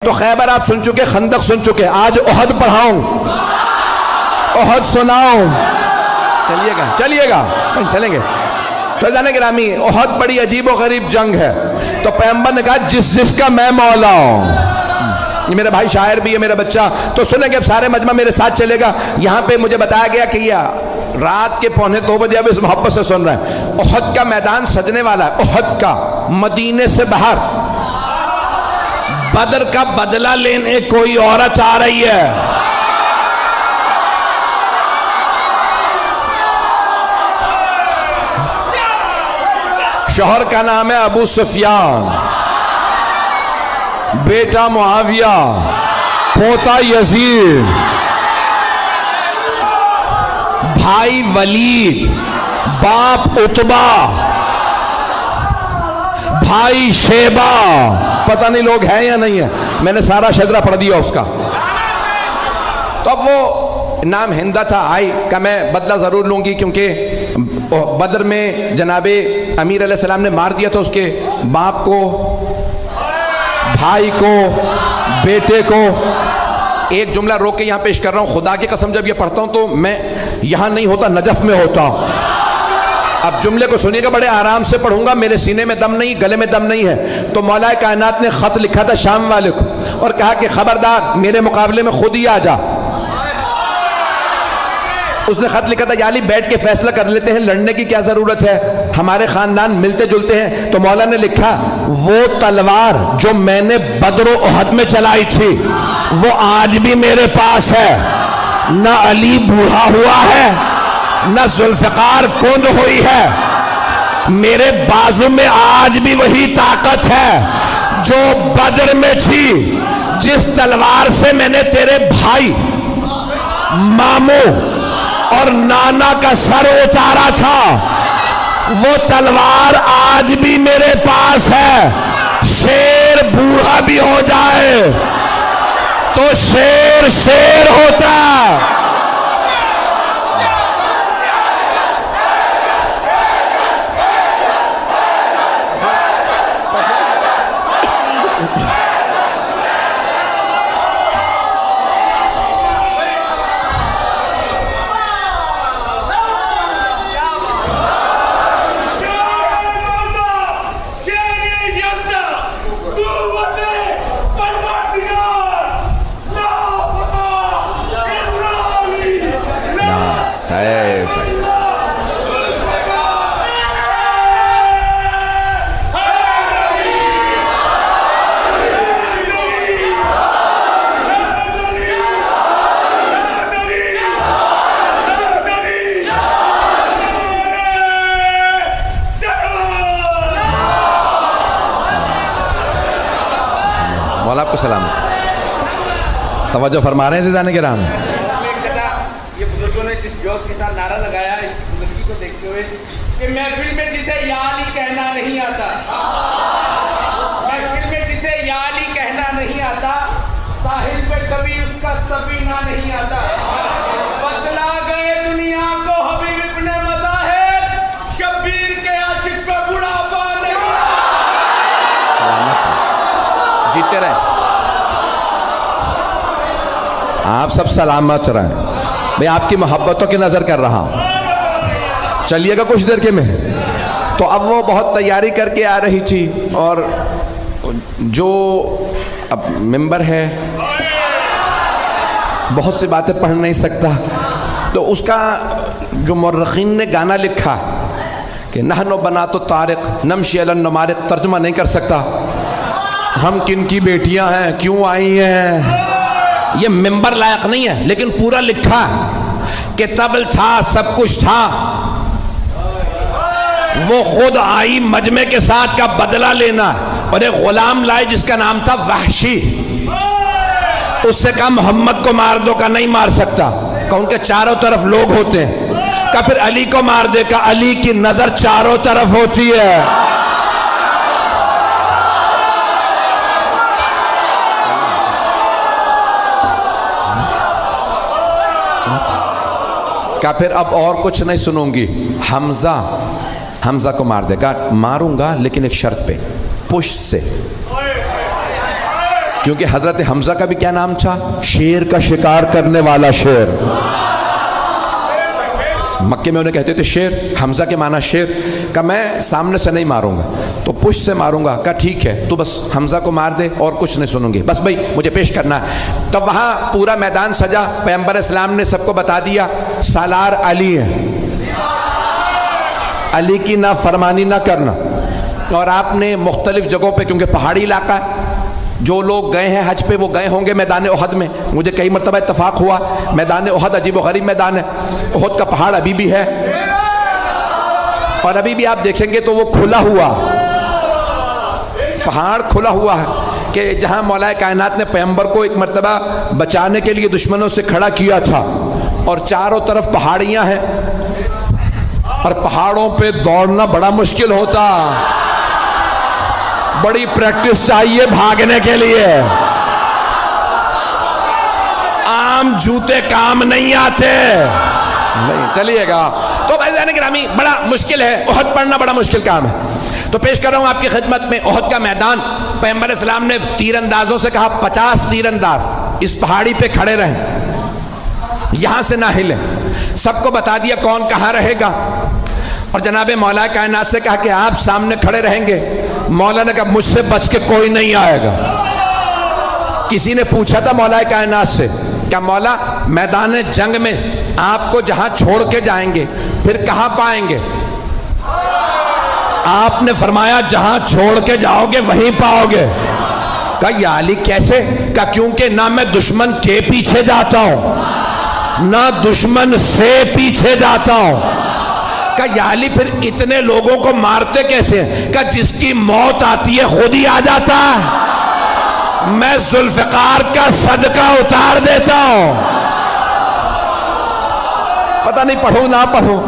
تو خیبر آپ سن چکے، خندق سن چکے، آج احد پڑھاؤں، احد سناؤں، چلیے گا چلیں گے۔ تو جانے گرامی، احد بڑی عجیب و غریب جنگ ہے، تو پیغمبر نے کہا جس کا میں مولا ہوں۔ یہ میرا بھائی شاعر بھی ہے، میرا بچہ، تو سنیں گے اب سارے مجمع میرے ساتھ چلے گا۔ یہاں پہ مجھے بتایا گیا کہ یہ رات کے 1:45 بجے اب اس محبت سے سن رہے ہیں۔ احد کا میدان سجنے والا ہے، احد کا، مدینے سے باہر۔ بدر کا بدلہ لینے کوئی عورت آ رہی ہے۔ شوہر کا نام ہے ابو سفیان، بیٹا معاویہ، پوتا یزید، بھائی ولید، باپ عتبہ، بھائی شیبہ، پتہ نہیں لوگ ہیں یا نہیں ہیں، میں نے سارا شجرہ پڑھ دیا اس کا۔ تو اب وہ نام ہندہ تھا، آئی کہ میں بدلہ ضرور لوں گی، کیونکہ بدر میں جناب امیر علیہ السلام نے مار دیا تھا اس کے باپ کو، بھائی کو، بیٹے کو۔ ایک جملہ روک کے یہاں پیش کر رہا ہوں، خدا کی قسم جب یہ پڑھتا ہوں تو میں یہاں نہیں ہوتا، نجف میں ہوتا ہوں۔ اب جملے کو سنیے گا، بڑے آرام سے پڑھوں گا، میرے سینے میں دم نہیں، گلے میں دم نہیں ہے۔ تو مولا کائنات نے خط لکھا تھا شام والے کو اور کہا کہ خبردار میرے مقابلے میں خود ہی آ جا۔ اس نے خط لکھا تھا، یا علی بیٹھ کے فیصلہ کر لیتے ہیں، لڑنے کی کیا ضرورت ہے، ہمارے خاندان ملتے جلتے ہیں۔ تو مولا نے لکھا، وہ تلوار جو میں نے بدر و احد میں چلائی تھی وہ آج بھی میرے پاس ہے۔ نہ علی بوڑھا ہوا ہے، نہ ذوالفقار کند ہوئی ہے، میرے بازو میں آج بھی وہی طاقت ہے جو بدر میں تھی۔ جس تلوار سے میں نے تیرے بھائی، ماموں اور نانا کا سر اتارا تھا، وہ تلوار آج بھی میرے پاس ہے۔ شیر بوڑھا بھی ہو جائے تو شیر شیر ہوتا۔ مولا آپ کو سلام، توجہ فرما رہے ہیں عزیزان کرام۔ یہ بزرگوں نے جس جوش کے ساتھ نعرہ لگایا ہے بزرگی کو دیکھتے ہوئے کہ محفل میں جسے یا علی کہنا نہیں آتا، محفل میں جسے یا علی کہنا نہیں آتا، ساحل پہ کبھی اس کا سفینہ نہیں آتا۔ بچلا گئے دنیا کو حبیب ابن مظاہر، شبیر کے عاشق پہ بڑھاپا نہیں آتا۔ جیتے رہے، آپ سب سلامت رہیں۔ میں آپ کی محبتوں کی نظر کر رہا ہوں، چلیے گا کچھ دیر کے میں۔ تو اب وہ بہت تیاری کر کے آ رہی تھی، اور جو اب ممبر ہے بہت سی باتیں پڑھ نہیں سکتا، تو اس کا جو مورخین نے گانا لکھا کہ نحن بنات الطارق نمشی علی النمارق، ترجمہ نہیں کر سکتا، ہم کن کی بیٹیاں ہیں، کیوں آئی ہیں، یہ ممبر لائق نہیں ہے، لیکن پورا لکھا کہ طبل تھا، سب کچھ تھا، وہ خود آئی مجمع کے ساتھ کا بدلہ لینا، اور ایک غلام لائے جس کا نام تھا وحشی۔ اس سے کہا محمد کو مار دو، کا نہیں مار سکتا، کہ ان کے چاروں طرف لوگ ہوتے ہیں، کہ پھر علی کو مار دے، کہ علی کی نظر چاروں طرف ہوتی ہے۔ کہا پھر اب اور کچھ نہیں سنوں گی، حمزہ کو مار دے گا، ماروں گا لیکن ایک شرط پہ، پشت سے، کیونکہ حضرت حمزہ کا بھی کیا نام تھا؟ شیر کا شکار کرنے والا شیر. مکے میں انہیں کہتے تھے شیر. حمزہ کے معنی شیر. کہ میں سامنے سے نہیں ماروں گا تو پشت سے ماروں گا. کہا ٹھیک ہے تو بس حمزہ کو مار دے اور کچھ نہیں سنوں گی, بس بھائی مجھے پیش کرنا ہے. تو وہاں پورا میدان سجا. پیغمبر اسلام نے سب کو بتا دیا سالار علی ہے, علی کی نہ فرمانی نہ کرنا. اور آپ نے مختلف جگہوں پہ, کیونکہ پہاڑی علاقہ ہے, جو لوگ گئے ہیں حج پہ وہ گئے ہوں گے میدان احد میں. مجھے کئی مرتبہ اتفاق ہوا میدان احد عجیب و غریب میدان ہے. احد کا پہاڑ ابھی بھی ہے اور ابھی بھی آپ دیکھیں گے تو وہ کھلا ہوا پہاڑ کھلا ہوا ہے کہ جہاں مولا کائنات نے پیغمبر کو ایک مرتبہ بچانے کے لیے دشمنوں سے کھڑا کیا تھا. اور چاروں طرف پہاڑیاں ہیں اور پہاڑوں پہ دوڑنا بڑا مشکل ہوتا, بڑی پریکٹس چاہیے بھاگنے کے لیے. عام جوتے کام نہیں آتے. نہیں چلیے گا تو بھائی گرامی بڑا مشکل ہے, احد پڑھنا بڑا مشکل کام ہے. تو پیش کر رہا ہوں آپ کی خدمت میں احد کا میدان. پیغمبر اسلام نے تیر اندازوں سے کہا 50 تیر انداز اس پہاڑی پہ کھڑے رہیں, یہاں سے نہ ہلیں. سب کو بتا دیا کون کہاں رہے گا. اور جناب مولا کائنات سے کہا کہ آپ سامنے کھڑے رہیں گے. مولا نے کہا مجھ سے بچ کے کوئی نہیں آئے گا. کسی نے پوچھا تھا مولا کائنات سے کیا مولا میدان جنگ میں آپ کو جہاں چھوڑ کے جائیں گے پھر کہاں پائیں گے؟ آپ نے فرمایا جہاں چھوڑ کے جاؤ گے وہیں پاؤ گے. کہا یا علی کیسے؟ کہا کیونکہ نہ میں دشمن کے پیچھے جاتا ہوں نہ دشمن سے پیچھے جاتا ہوں. کہا یا علی پھر اتنے لوگوں کو مارتے کیسے ہیں؟ کہا جس کی موت آتی ہے خود ہی آ جاتا ہے, میں ذوالفقار کا صدقہ اتار دیتا ہوں. پتہ نہیں پڑھوں نہ پڑھوں.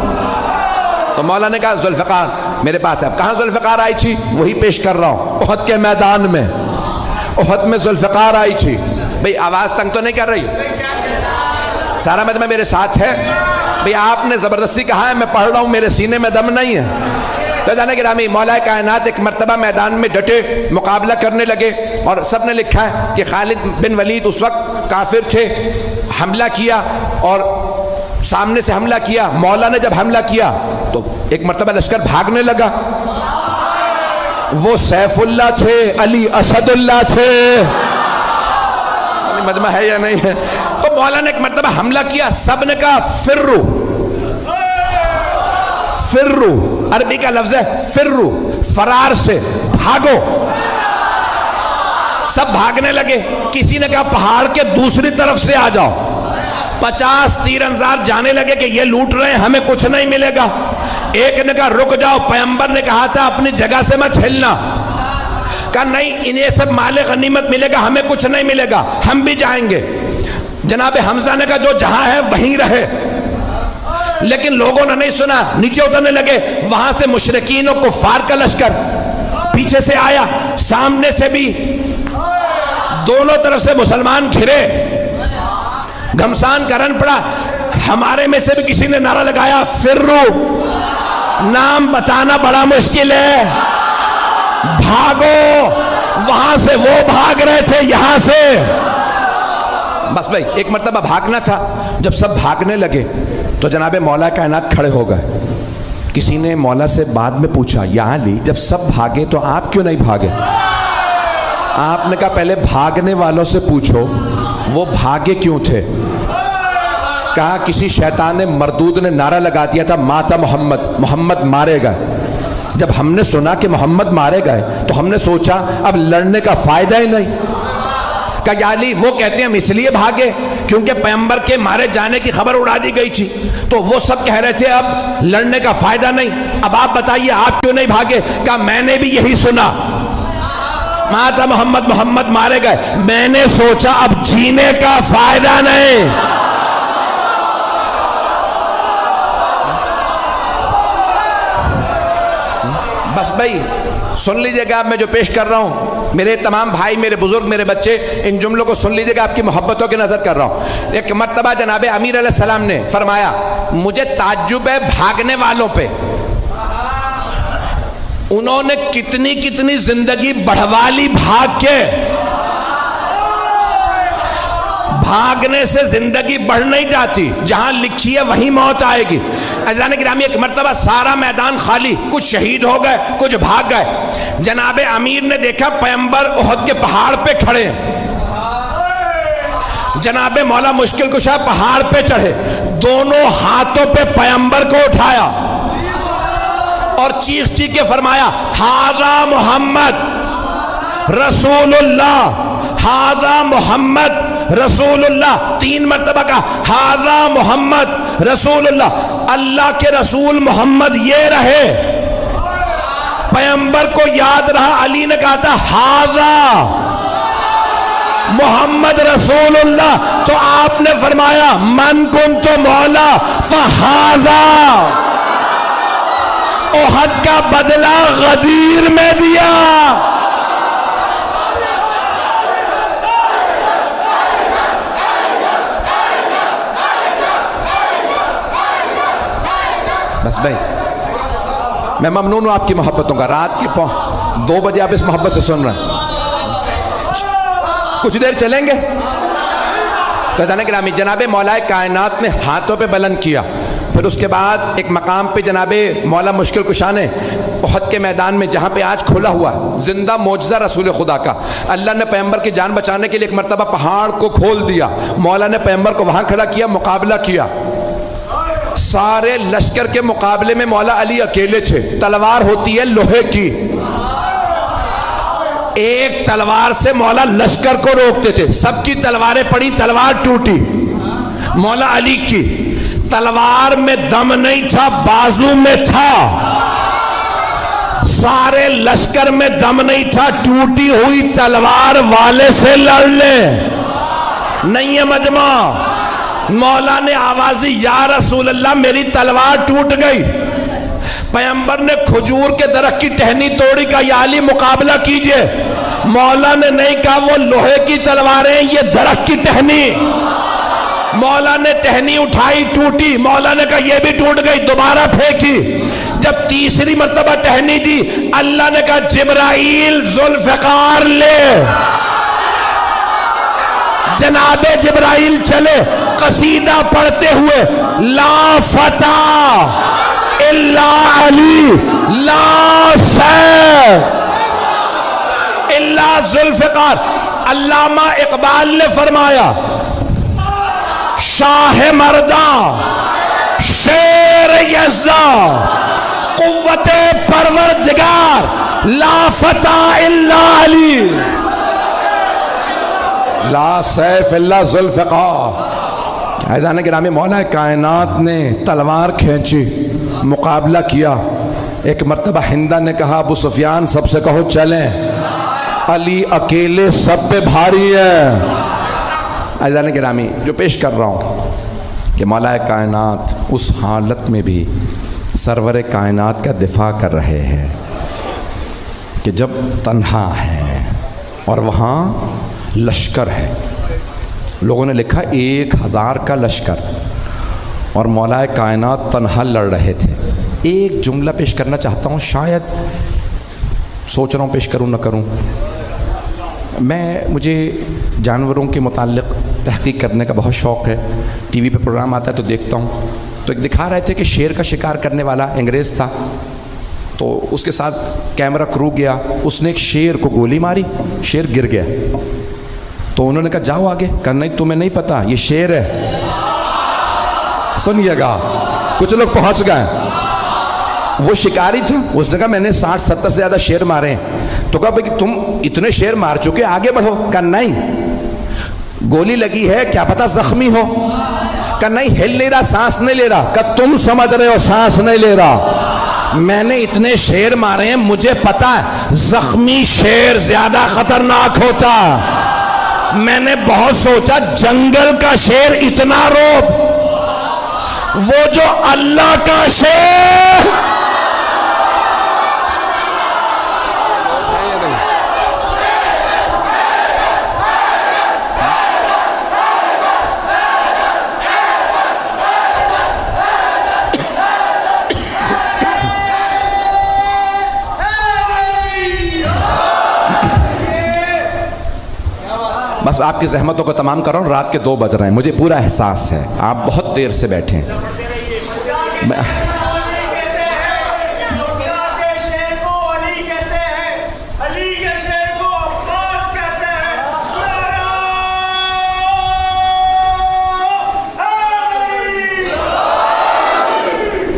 تو مولا نے کہا ذوالفقار میرے پاس ہے. اب کہاں ذوالفقار آئی تھی وہی پیش کر رہا ہوں. احد کے میدان میں, احد میں ذوالفقار آئی تھی. بھئی آواز تنگ تو نہیں کر رہی؟ سارا مجمع میرے ساتھ ہے. بھئی آپ نے زبردستی کہا ہے میں پڑھ رہا ہوں, میرے سینے میں دم نہیں ہے. تو جانے گرامی مولا کائنات ایک مرتبہ میدان میں ڈٹے مقابلہ کرنے لگے. اور سب نے لکھا ہے کہ خالد بن ولید اس وقت کافر تھے, حملہ کیا اور سامنے سے حملہ کیا. مولا نے جب حملہ کیا تو ایک مرتبہ لشکر بھاگنے لگا. وہ سیف اللہ تھے, علی اسد اللہ تھے. مجمع ہے یا نہیں ہے؟ تو مولا نے ایک مرتبہ حملہ کیا. سب نے کہا فرو, فرو عربی کا لفظ ہے فرو, فرار سے بھاگو. سب بھاگنے لگے. کسی نے کہا پہاڑ کے دوسری طرف سے آ جاؤ. 50 تیر انداز جانے لگے کہ یہ لوٹ رہے ہیں ہمیں کچھ نہیں ملے گا. ایک نے کہا رک جاؤ, پیغمبر نے کہا تھا اپنی جگہ سے مت ہلنا. کہا نہیں انہیں سب مال غنیمت ملے گا ہمیں کچھ نہیں ملے گا, ہم بھی جائیں گے. جناب حمزہ نے کہا جو جہاں ہے وہیں رہے. لیکن لوگوں نے نہیں سنا, نیچے اترنے لگے. وہاں سے مشرکین و کفار کا لشکر پیچھے سے آیا, سامنے سے بھی, دونوں طرف سے مسلمان گھرے. گھمسان کا رن پڑا. ہمارے میں سے بھی کسی نے نعرہ لگایا فرو, نام بتانا بڑا مشکل ہے, بھاگو. وہاں سے وہ بھاگ رہے تھے, یہاں سے بس بھائی ایک مرتبہ بھاگنا تھا. جب سب بھاگنے لگے تو جناب مولا کائنات کھڑے ہو گئے. کسی نے مولا سے بعد میں پوچھا یا علی جب سب بھاگے تو آپ کیوں نہیں بھاگے؟ آپ نے کہا پہلے بھاگنے والوں سے پوچھو وہ بھاگے کیوں تھے. کہا کسی شیطان مردود نے نعرہ لگا دیا تھا ماتا محمد, محمد مارے گئے. جب ہم نے سنا کہ محمد مارے گئے تو ہم نے سوچا اب لڑنے کا فائدہ ہی نہیں. کہا یا علی وہ کہتے ہیں ہم اس لیے بھاگے کیونکہ پیغمبر کے مارے جانے کی خبر اڑا دی گئی تھی, تو وہ سب کہہ رہے تھے اب لڑنے کا فائدہ نہیں. اب آپ بتائیے آپ کیوں نہیں بھاگے؟ کہا میں نے بھی یہی سنا, ماتا محمد, محمد مارے گئے. میں نے سوچا اب جینے کا فائدہ نہیں. بس بھائی سن لیجئے گا, میں جو پیش کر رہا ہوں میرے تمام بھائی, میرے بزرگ, میرے بچے, ان جملوں کو سن لیجئے گا, آپ کی محبتوں کی نظر کر رہا ہوں. ایک مرتبہ جناب امیر علیہ السلام نے فرمایا مجھے تعجب ہے بھاگنے والوں پہ, انہوں نے کتنی کتنی زندگی بڑھوا لی بھاگ کے. بھاگنے سے زندگی بڑھ نہیں جاتی، جہاں لکھی ہے وہیں موت آئے گی۔ عزیزان گرامی، ایک مرتبہ سارا میدان خالی، کچھ شہید ہو گئے، کچھ بھاگ گئے۔ جناب امیر نے دیکھا پیغمبر احد کے پہاڑ پہ کھڑے ہیں۔ جناب مولا مشکل کشا پہاڑ پہ چڑھے، دونوں ہاتھوں پہ پیغمبر کو اٹھایا اور چیخ چیخ کے فرمایا ھذا محمد رسول اللہ، ھذا محمد رسول اللہ۔ 3 مرتبہ کہا ھذا محمد رسول اللہ، اللہ کے رسول محمد یہ رہے۔ پیغمبر کو یاد رہا، علی نے کہا تھا ھذا محمد رسول اللہ، تو آپ نے فرمایا من کنت مولا فھذا، احد کا بدلہ غدیر میں دیا۔ بس بھائی میں ممنون ہوں آپ کی محبتوں کا، رات کے 2 بجے آپ اس محبت سے سن رہے ہیں، کچھ دیر چلیں گے تو گرامی جناب مولا کائنات نے ہاتھوں پہ بلند کیا۔ پھر اس کے بعد ایک مقام پہ جناب مولا مشکل کشا نے احد کے میدان میں، جہاں پہ آج کھلا ہوا زندہ معجزہ رسول خدا کا، اللہ نے پیغمبر کی جان بچانے کے لیے ایک مرتبہ پہاڑ کو کھول دیا، مولا نے پیغمبر کو وہاں کھڑا کیا، مقابلہ کیا۔ سارے لشکر کے مقابلے میں مولا علی اکیلے تھے، تلوار ہوتی ہے لوہے کی، ایک تلوار سے مولا لشکر کو روکتے تھے، سب کی تلواریں پڑی، تلوار ٹوٹی، مولا علی کی تلوار میں دم نہیں تھا، بازو میں تھا، سارے لشکر میں دم نہیں تھا، ٹوٹی ہوئی تلوار والے سے لڑ لے، نہیں ہے مجمع۔ مولا نے آوازی یا رسول اللہ میری تلوار ٹوٹ گئی، پیغمبر نے کھجور کے درخت کی ٹہنی توڑی، کہا یا علی مقابلہ کیجئے، مولا نے نہیں کہا وہ لوہے کی تلواریں، یہ درخت کی ٹہنی۔ مولا نے ٹہنی اٹھائی، ٹوٹی، مولا نے کہا یہ بھی ٹوٹ گئی، دوبارہ پھینکی، جب تیسری مرتبہ ٹہنی دی، اللہ نے کہا جبرائیل ذوالفقار لے، جناب جبرائیل چلے، قصیدہ پڑھتے ہوئے لا فتح الا علی، لا سیف الا ذوالفقار۔ علامہ اقبال نے فرمایا شاہ مرداں شیر یزداں قوت پروردگار لا فتح الا علی، لا سیف الا ذوالفقار۔ عزیزان گرامی، مولا کائنات نے تلوار کھینچی، مقابلہ کیا۔ ایک مرتبہ ہندہ نے کہا ابو سفیان سب سے کہو چلیں، علی اکیلے سب پہ بھاری ہے۔ عزیزان گرامی، جو پیش کر رہا ہوں کہ مولا کائنات اس حالت میں بھی سرور کائنات کا دفاع کر رہے ہیں کہ جب تنہا ہے اور وہاں لشکر ہے، لوگوں نے لکھا 1000 کا لشکر، اور مولا کائنات تنہا لڑ رہے تھے۔ ایک جملہ پیش کرنا چاہتا ہوں، شاید سوچ رہا ہوں پیش کروں نہ کروں۔ مجھے جانوروں کے متعلق تحقیق کرنے کا بہت شوق ہے، ٹی وی پہ پروگرام آتا ہے تو دیکھتا ہوں، تو ایک دکھا رہے تھے کہ شیر کا شکار کرنے والا انگریز تھا، تو اس کے ساتھ کیمرہ کرو گیا، اس نے ایک شیر کو گولی ماری، شیر گر گیا، تو انہوں نے کہا جاؤ آگے، کہا نہیں تمہیں نہیں پتا یہ شیر ہے۔ سنیے گا، کچھ لوگ پہنچ گئے، وہ شکاری تھا، اس نے کہا میں نے 60-70 سے زیادہ شیر مارے ہیں، تو کہا بھئی تم اتنے شیر مار چکے آگے بڑھو، کہا نہیں گولی لگی ہے کیا پتا زخمی ہو، کہا نہیں ہل نہیں رہا، سانس نہیں لے رہا، کہا تم سمجھ رہے ہو سانس نہیں لے رہا، میں نے اتنے شیر مارے ہیں، مجھے پتا ہے زخمی شیر زیادہ خطرناک ہوتا، میں نے بہت سوچا جنگل کا شیر اتنا روب، وہ جو اللہ کا شیر بس آپ کی زحمتوں کو تمام کر رہا ہوں، رات کے 2 بج رہے ہیں، مجھے پورا احساس ہے آپ بہت دیر سے بیٹھے ہیں۔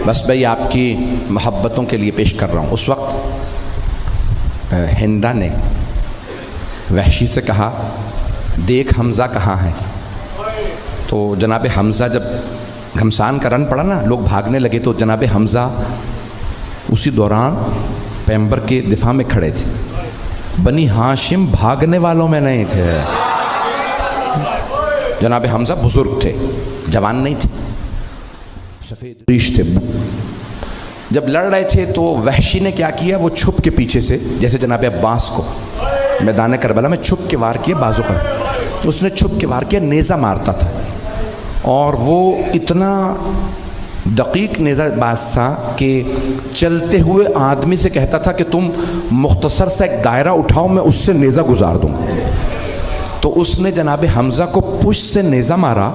بس بھائی آپ کی محبتوں کے لیے پیش کر رہا ہوں۔ اس وقت ہندا نے وحشی سے کہا دیکھ حمزہ کہاں ہے، تو جناب حمزہ جب گھمسان کا رن پڑا نا، لوگ بھاگنے لگے، تو جناب حمزہ اسی دوران پیغمبر کے دفاع میں کھڑے تھے۔ بنی ہاشم بھاگنے والوں میں نہیں تھے، جناب حمزہ بزرگ تھے، جوان نہیں تھے، سفید ریش تھے۔ جب لڑ رہے تھے تو وحشی نے کیا کیا، وہ چھپ کے پیچھے سے، جیسے جناب عباس کو میدان کربلا میں چھپ کے وار کیا، بازو کا اس نے چھپ کے وار کیا، نیزہ مارتا تھا، اور وہ اتنا دقیق نیزہ باز تھا کہ چلتے ہوئے آدمی سے کہتا تھا کہ تم مختصر سا ایک دائرہ اٹھاؤ، میں اس سے نیزہ گزار دوں۔ تو اس نے جناب حمزہ کو پشت سے نیزہ مارا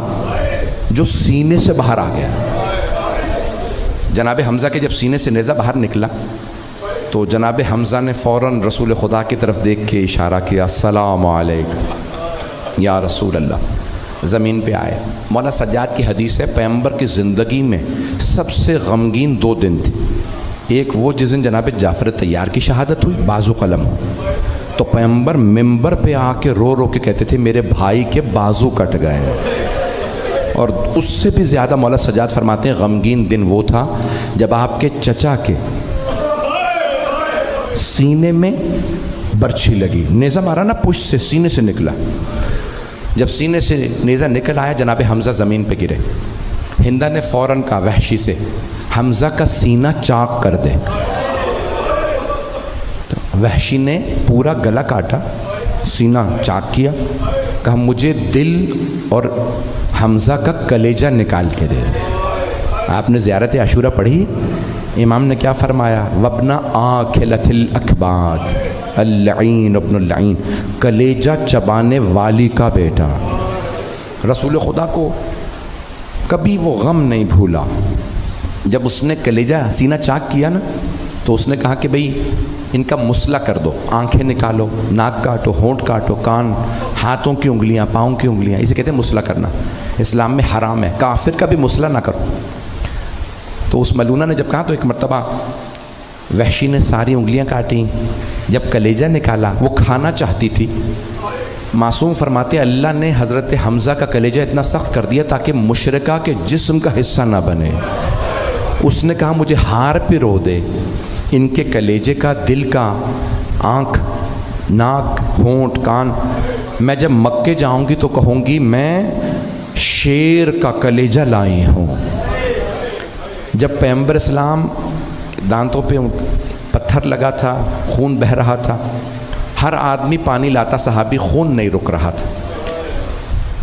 جو سینے سے باہر آ گیا۔ جناب حمزہ کے جب سینے سے نیزہ باہر نکلا تو جناب حمزہ نے فوراً رسول خدا کی طرف دیکھ کے اشارہ کیا، السلام علیکم یا رسول اللہ، زمین پہ آئے۔ مولا سجاد کی حدیث ہے، پیغمبر کی زندگی میں سب سے غمگین 2 دن تھے، ایک وہ جس دن جناب جعفر طیار کی شہادت ہوئی، بازو قلم ہو، تو پیغمبر ممبر پہ آ کے رو رو کے کہتے تھے میرے بھائی کے بازو کٹ گئے، اور اس سے بھی زیادہ مولا سجاد فرماتے ہیں غمگین دن وہ تھا جب آپ کے چچا کے سینے میں برچھی لگی، نیزہ مارا نا پشت سے، سینے سے نکلا، جب سینے سے نیزہ نکل آیا جناب حمزہ زمین پہ گرے۔ ہندا نے فوراً کہا وحشی سے حمزہ کا سینہ چاک کر دے۔ وحشی نے پورا گلا کاٹا، سینہ چاک کیا، کہا مجھے دل اور حمزہ کا کلیجہ نکال کے دے۔ آپ نے زیارت عاشورہ پڑھی، امام نے کیا فرمایا، وَابْنَ آكِلَةِ الْأَكْبَادِ اللعین ابن اللعین، کلیجہ چبانے والی کا بیٹا۔ رسول خدا کو کبھی وہ غم نہیں بھولا، جب اس نے کلیجہ سینہ چاک کیا نا تو اس نے کہا کہ بھئی ان کا مسئلہ کر دو، آنکھیں نکالو، ناک کاٹو، ہونٹ کاٹو، کان، ہاتھوں کی انگلیاں، پاؤں کی انگلیاں، اسے کہتے ہیں مسئلہ کرنا، اسلام میں حرام ہے، کافر کا بھی مسئلہ نہ کرو۔ تو اس ملونہ نے جب کہا تو ایک مرتبہ وحشی نے ساری انگلیاں کاٹیں، جب کلیجہ نکالا وہ کھانا چاہتی تھی، معصوم فرماتے اللہ نے حضرت حمزہ کا کلیجہ اتنا سخت کر دیا تاکہ مشرکہ کے جسم کا حصہ نہ بنے۔ اس نے کہا مجھے ہار پہ رو دے، ان کے کلیجے کا، دل کا، آنکھ، ناک، ہونٹ، کان، میں جب مکے جاؤں گی تو کہوں گی میں شیر کا کلیجہ لائی ہوں۔ جب پیغمبر اسلام دانتوں پہ پتھر لگا تھا، خون بہہ رہا تھا، ہر آدمی پانی لاتا، صحابی، خون نہیں رک رہا تھا۔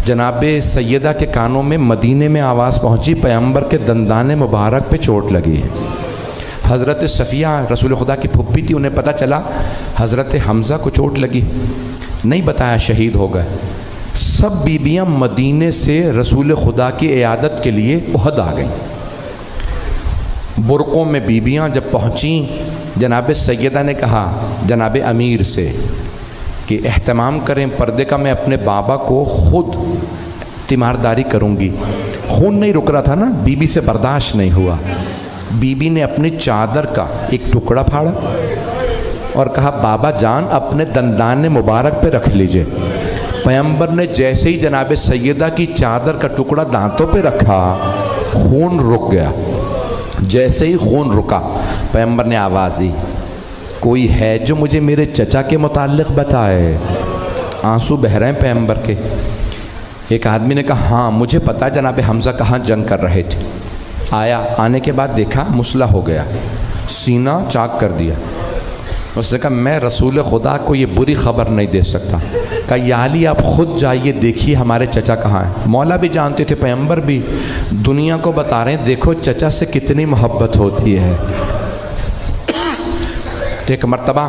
جناب سیدہ کے کانوں میں مدینے میں آواز پہنچی پیغمبر کے دندان مبارک پہ چوٹ لگی ہے۔ حضرت صفیہ رسول خدا کی پھپھی تھی، انہیں پتہ چلا حضرت حمزہ کو چوٹ لگی، نہیں بتایا، شہید ہو گئے۔ سب بیبیاں مدینے سے رسول خدا کی عیادت کے لیے احد آ گئیں۔ برقوں میں بیبیاں جب پہنچیں، جناب سیدہ نے کہا جناب امیر سے کہ اہتمام کریں پردے کا، میں اپنے بابا کو خود تیمارداری کروں گی۔ خون نہیں رک رہا تھا نا، بی بی سے برداشت نہیں ہوا، بی بی نے اپنی چادر کا ایک ٹکڑا پھاڑا اور کہا بابا جان اپنے دندان مبارک پہ رکھ لیجئے۔ پیغمبر نے جیسے ہی جناب سیدہ کی چادر کا ٹکڑا دانتوں پہ رکھا، خون رک گیا۔ جیسے ہی خون رکا، پیغمبر نے آواز دی کوئی ہے جو مجھے میرے چچا کے متعلق بتائے؟ آنسو بہہ رہے ہیں پیغمبر کے۔ ایک آدمی نے کہا ہاں مجھے پتا جناب حمزہ کہاں جنگ کر رہے تھے۔ آیا، آنے کے بعد دیکھا مسلح ہو گیا، سینہ چاک کر دیا۔ اس نے کہا میں رسول خدا کو یہ بری خبر نہیں دے سکتا۔ کہا یا علی آپ خود جائیے دیکھیے ہمارے چچا کہاں ہیں۔ مولا بھی جانتے تھے، پیغمبر بھی، دنیا کو بتا رہے ہیں دیکھو چچا سے کتنی محبت ہوتی ہے۔ تو ایک مرتبہ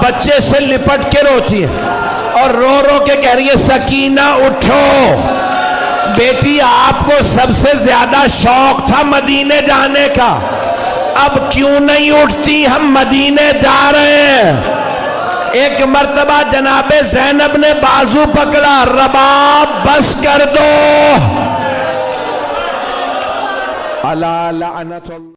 بچے سے لپٹ کے روتی ہے اور رو رو کے کہہ رہی ہے سکینہ اٹھو بیٹی، آپ کو سب سے زیادہ شوق تھا مدینے جانے کا، اب کیوں نہیں اٹھتی؟ ہم مدینے جا رہے ہیں۔ ایک مرتبہ جناب زینب نے بازو پکڑا، رباب بس کر دو، الا لعنت اللہ۔